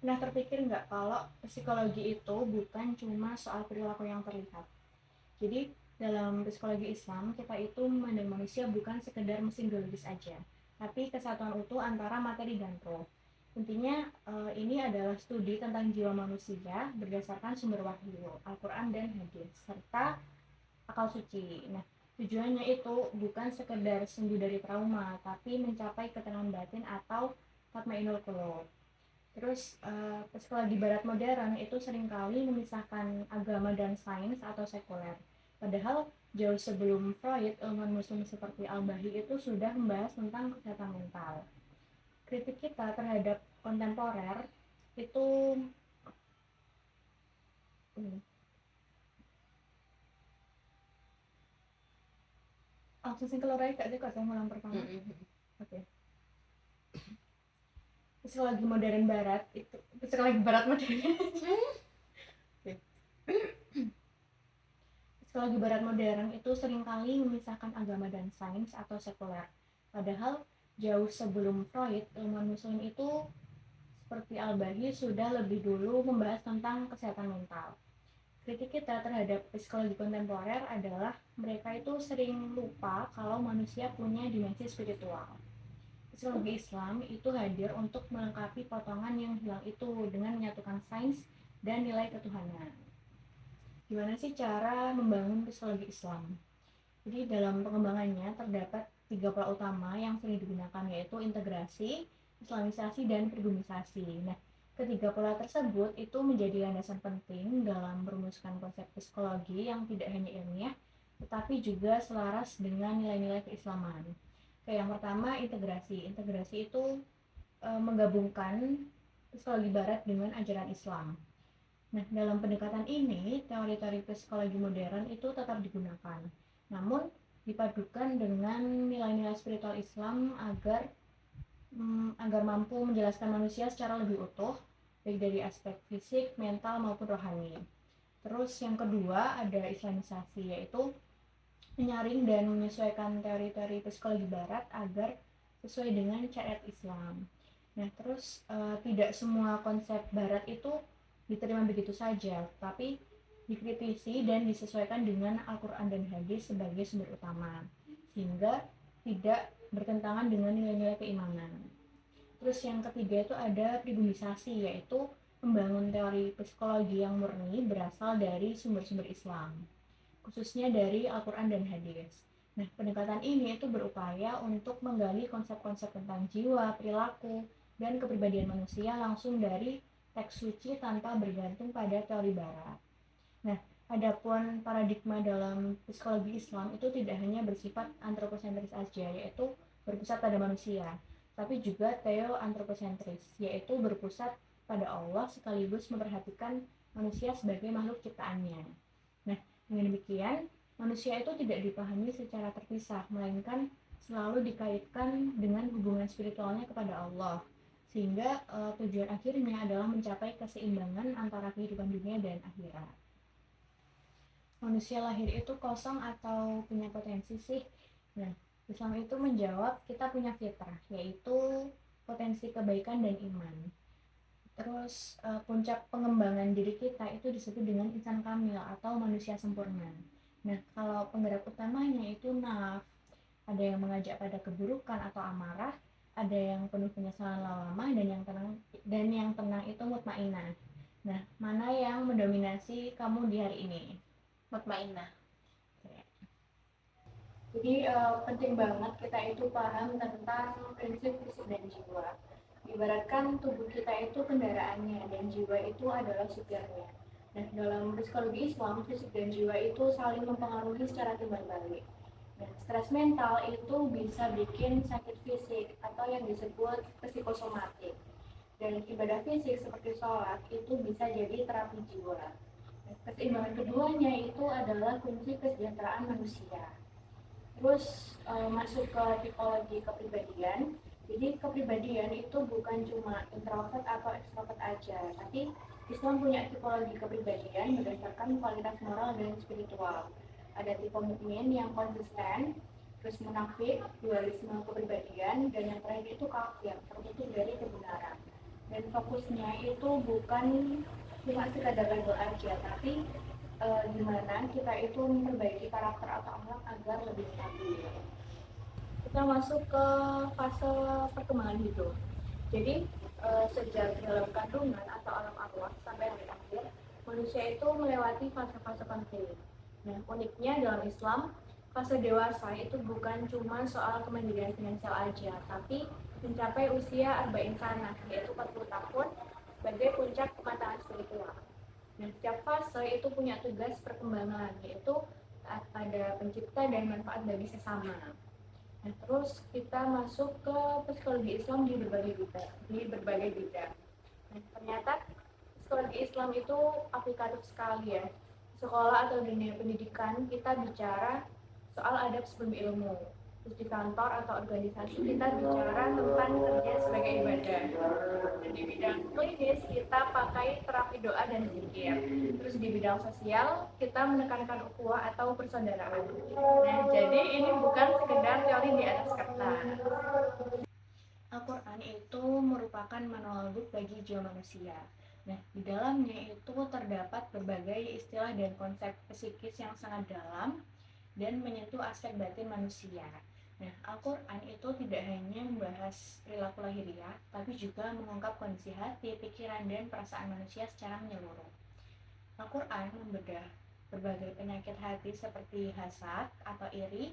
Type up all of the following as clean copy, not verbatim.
Nah, terpikir nggak kalau psikologi itu bukan cuma soal perilaku yang terlihat? Jadi, dalam psikologi Islam, kita itu memandang manusia bukan sekedar mesin biologis aja, tapi kesatuan utuh antara materi dan roh. Intinya, ini adalah studi tentang jiwa manusia berdasarkan sumber wahyu, Al-Quran dan hadis, serta akal suci. Nah, tujuannya itu bukan sekedar sembuh dari trauma, tapi mencapai ketenangan batin atau tatmainul qulub. Terus psikologi barat modern itu seringkali memisahkan agama dan sains atau sekuler. Padahal jauh sebelum Freud, ilmuwan muslim seperti Al-Bahi itu sudah membahas tentang kesehatan mental. Kritik kita terhadap kontemporer itu langsung sing keluar gak sih saya ulang pertama. Oke. Psikologi modern barat itu psikologi barat modern. Oke. Psikologi barat modern itu seringkali memisahkan agama dan sains atau sekuler. Padahal jauh sebelum Freud, ilmuwan muslim itu seperti Al-Bahi sudah lebih dulu membahas tentang kesehatan mental. Kritik kita terhadap psikologi kontemporer adalah mereka itu sering lupa kalau manusia punya dimensi spiritual. Psikologi Islam itu hadir untuk melengkapi potongan yang hilang itu dengan menyatukan sains dan nilai ketuhanan. Gimana sih cara membangun psikologi Islam? Jadi dalam pengembangannya terdapat 3 pola utama yang sering digunakan, yaitu integrasi, islamisasi, dan pribumi. Nah, ketiga pola tersebut itu menjadi landasan penting dalam merumuskan konsep psikologi yang tidak hanya ilmiah, tetapi juga selaras dengan nilai-nilai keislaman. Kayak yang pertama, integrasi. Integrasi itu menggabungkan psikologi barat dengan ajaran Islam. Nah, dalam pendekatan ini, teori-teori psikologi modern itu tetap digunakan, namun dipadukan dengan nilai-nilai spiritual Islam agar mampu menjelaskan manusia secara lebih utuh, baik dari aspek fisik, mental maupun rohani. Terus yang kedua ada islamisasi, yaitu menyaring dan menyesuaikan teori-teori psikologi barat agar sesuai dengan syariat Islam. Nah, terus tidak semua konsep barat itu diterima begitu saja, tapi dikritisi dan disesuaikan dengan Al-Quran dan hadis sebagai sumber utama, sehingga tidak bertentangan dengan nilai-nilai keimanan. Terus yang ketiga itu ada pribumisasi, yaitu membangun teori psikologi yang murni berasal dari sumber-sumber Islam, khususnya dari Al-Quran dan hadis. Nah, pendekatan ini itu berupaya untuk menggali konsep-konsep tentang jiwa, perilaku, dan kepribadian manusia langsung dari teks suci tanpa bergantung pada teori barat. Nah, adapun paradigma dalam psikologi Islam itu tidak hanya bersifat antroposentris saja, yaitu berpusat pada manusia, tapi juga teoantroposentris, yaitu berpusat pada Allah sekaligus memperhatikan manusia sebagai makhluk ciptaannya. Nah, dengan demikian, manusia itu tidak dipahami secara terpisah, melainkan selalu dikaitkan dengan hubungan spiritualnya kepada Allah, sehingga tujuan akhirnya adalah mencapai keseimbangan antara kehidupan dunia dan akhirat. Manusia lahir itu kosong atau punya potensi sih? Nah, Islam itu menjawab kita punya fitrah, yaitu potensi kebaikan dan iman. Terus puncak pengembangan diri kita itu disebut dengan insan kamil atau manusia sempurna. Nah, kalau penggerak utamanya itu naf, ada yang mengajak pada keburukan atau amarah, ada yang penuh penyesalan lama, dan yang tenang itu mutmainah. Nah, mana yang mendominasi kamu di hari ini? Mutmainah. Jadi penting banget kita itu paham tentang prinsip fisik dan jiwa. Ibaratkan tubuh kita itu kendaraannya dan jiwa itu adalah supirnya. Nah, dalam psikologi Islam, fisik dan jiwa itu saling mempengaruhi secara timbal balik. Nah, stres mental itu bisa bikin sakit fisik atau yang disebut psikosomatik. Dan ibadah fisik seperti sholat itu bisa jadi terapi jiwa. Nah, keseimbangan keduanya itu adalah kunci kesejahteraan manusia. Terus masuk ke tipologi kepribadian. Jadi kepribadian itu bukan cuma introvert atau extrovert aja, tapi Islam punya tipologi kepribadian berdasarkan kualitas moral dan spiritual. Ada tipe mukmin yang konsisten, terus munafik, dualisme kepribadian, dan yang terakhir itu kafir, tertutup dari kebenaran. dan fokusnya itu bukan cuma sekadar level aja, tapi gimana kita itu memperbaiki karakter atau akhlak agar lebih stabil. Kita masuk ke fase perkembangan hidup. Jadi sejak dalam kandungan atau alam arwah sampai hari akhir, manusia itu melewati fase-fase penting. Nah, uniknya dalam Islam, fase dewasa itu bukan cuma soal kemandirian finansial aja, tapi mencapai usia arba'in sanah, yaitu 40 tahun, sebagai puncak kematangan spiritual. Nah, setiap fase itu punya tugas perkembangan, yaitu taat pada pencipta dan manfaat bagi sesama. Nah, terus kita masuk ke psikologi Islam di berbagai bidang. Nah, ternyata psikologi Islam itu aplikatif sekali ya. Sekolah atau dunia pendidikan kita bicara soal adab sebelum ilmu. Terus di kantor atau organisasi kita bicara tentang kerja sebagai ibadah. Dan di bidang klinis kita pakai terapi doa dan zikir. Terus di bidang sosial kita menekankan ukhuwah atau persaudaraan. Nah, jadi ini bukan sekedar teori di atas kertas. Al-Quran itu merupakan manual book bagi jiwa manusia. Nah, di dalamnya itu terdapat berbagai istilah dan konsep psikis yang sangat dalam dan menyentuh aspek batin manusia. Nah, Al-Quran itu tidak hanya membahas perilaku lahiriah, tapi juga mengungkap kondisi hati, pikiran, dan perasaan manusia secara menyeluruh. Al-Quran membedah berbagai penyakit hati seperti hasad atau iri,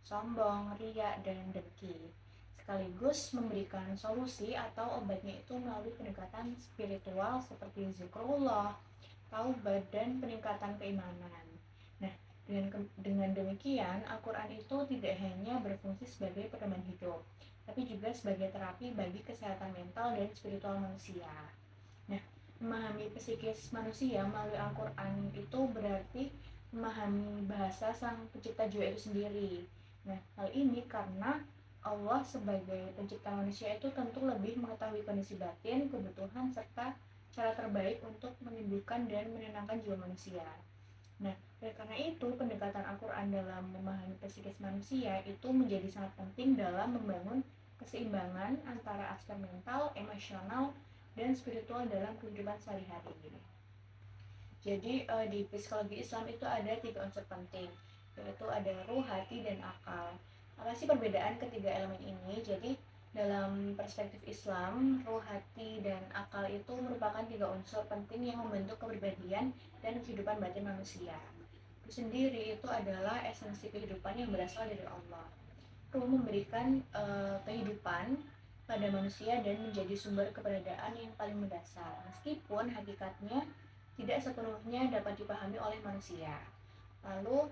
sombong, riya, dan dengki, sekaligus memberikan solusi atau obatnya itu melalui pendekatan spiritual seperti zikrullah, taubat, dan peningkatan keimanan. Nah, dengan demikian, Al-Quran itu tidak hanya berfungsi sebagai pedoman hidup, tapi juga sebagai terapi bagi kesehatan mental dan spiritual manusia. Nah, memahami psikis manusia melalui Al-Quran itu berarti memahami bahasa sang pencipta jiwa itu sendiri. Nah, hal ini karena Allah sebagai pencipta manusia itu tentu lebih mengetahui kondisi batin, kebutuhan, serta cara terbaik untuk menimbulkan dan menenangkan jiwa manusia. Nah, karena itu pendekatan Al-Quran dalam memahami psikis manusia itu menjadi sangat penting dalam membangun keseimbangan antara aspek mental, emosional, dan spiritual dalam kehidupan sehari-hari. Jadi di psikologi Islam itu ada 3 unsur penting, yaitu ada ruh, hati, dan akal. Apa sih perbedaan ketiga elemen ini? Jadi dalam perspektif Islam, ruh, hati, dan akal itu merupakan 3 unsur penting yang membentuk kepribadian dan kehidupan batin manusia. Itu sendiri itu adalah esensi kehidupan yang berasal dari Allah. Ruh memberikan kehidupan pada manusia dan menjadi sumber keberadaan yang paling mendasar, meskipun hakikatnya tidak sepenuhnya dapat dipahami oleh manusia. Lalu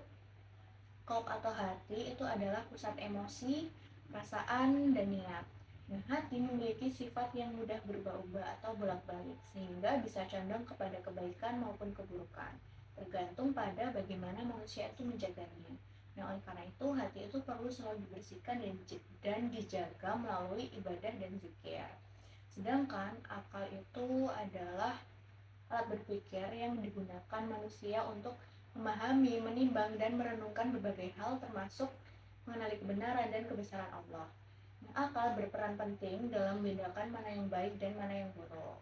qalb atau hati itu adalah pusat emosi, perasaan, dan niat. Nah, hati memiliki sifat yang mudah berubah-ubah atau bolak-balik, sehingga bisa condong kepada kebaikan maupun keburukan, tergantung pada bagaimana manusia itu menjaganya. Nah, oleh karena itu, hati itu perlu selalu dibersihkan dan dijaga melalui ibadah dan zikir. Sedangkan akal itu adalah alat berpikir yang digunakan manusia untuk memahami, menimbang, dan merenungkan berbagai hal termasuk mengenali kebenaran dan kebesaran Allah. Nah, akal berperan penting dalam membedakan mana yang baik dan mana yang buruk.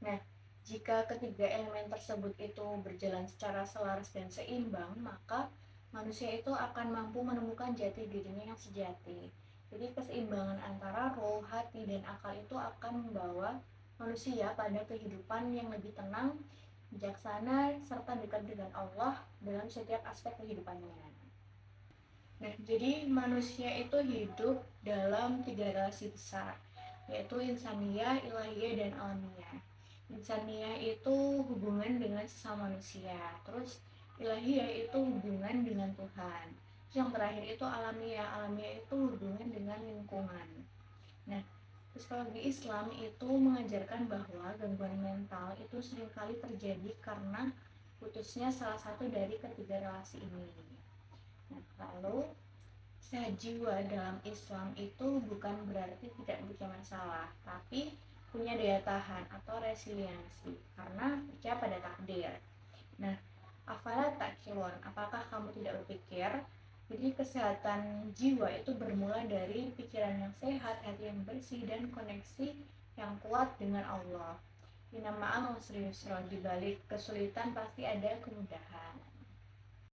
Nah, jika ketiga elemen tersebut itu berjalan secara selaras dan seimbang, maka manusia itu akan mampu menemukan jati dirinya yang sejati. Jadi keseimbangan antara roh, hati, dan akal itu akan membawa manusia pada kehidupan yang lebih tenang, bijaksana, serta dekat dengan Allah dalam setiap aspek kehidupannya. Nah, jadi manusia itu hidup dalam 3 relasi besar, yaitu insaniyah, ilahiyah, dan alamiah. Insaniyah itu hubungan dengan sesama manusia, terus ilahiyah itu hubungan dengan Tuhan. Terus yang terakhir itu alamiah, alamiah itu hubungan dengan lingkungan. Nah, psikologi Islam itu mengajarkan bahwa gangguan mental itu seringkali terjadi karena putusnya salah satu dari ketiga relasi ini. Nah, lalu sehat jiwa dalam Islam itu bukan berarti tidak punya masalah, tapi punya daya tahan atau resiliensi karena percaya pada takdir. Nah, afala takilun, apakah kamu tidak berpikir? Jadi kesehatan jiwa itu bermula dari pikiran yang sehat, hati yang bersih, dan koneksi yang kuat dengan Allah. Inna ma'al usri yusra, di balik kesulitan pasti ada kemudahan.